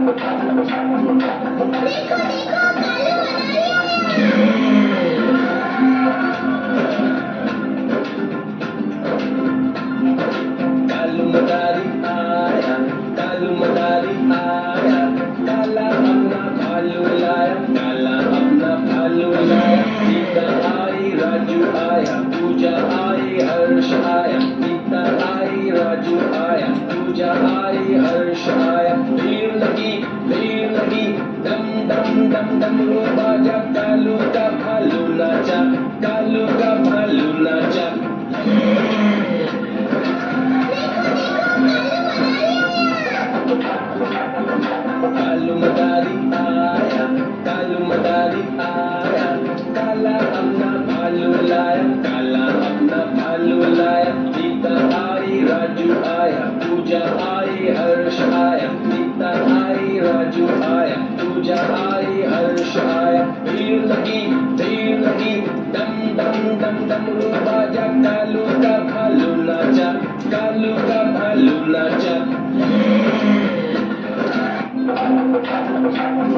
देखो देखो कालू मनाली आया। कालू मदारी आया, कालू मदारी आया, काला अपना भालू लाया, काला अपना भालू लाया। सीता आई, राजू आया, पूजा आई, हर्ष आया। सीता आई, राजू आया, पूजा आई, हर्ष आया। भीड़ लगी, दम दम दम डमरू बाजा, कालू का भालू नाचा, कालू का भालू नाचा। कालू मदारी आया, कालू मदारी आया, काला अपना भालू लाया, काला अपना भालू लाया। सीता आई, राजू आया, पूजा आई, हर्ष आया। सीता आई, राजू आया, पूजा आई, हर्ष आया। भीड़ लगी, दम दम दम डमरू बाजा, कालू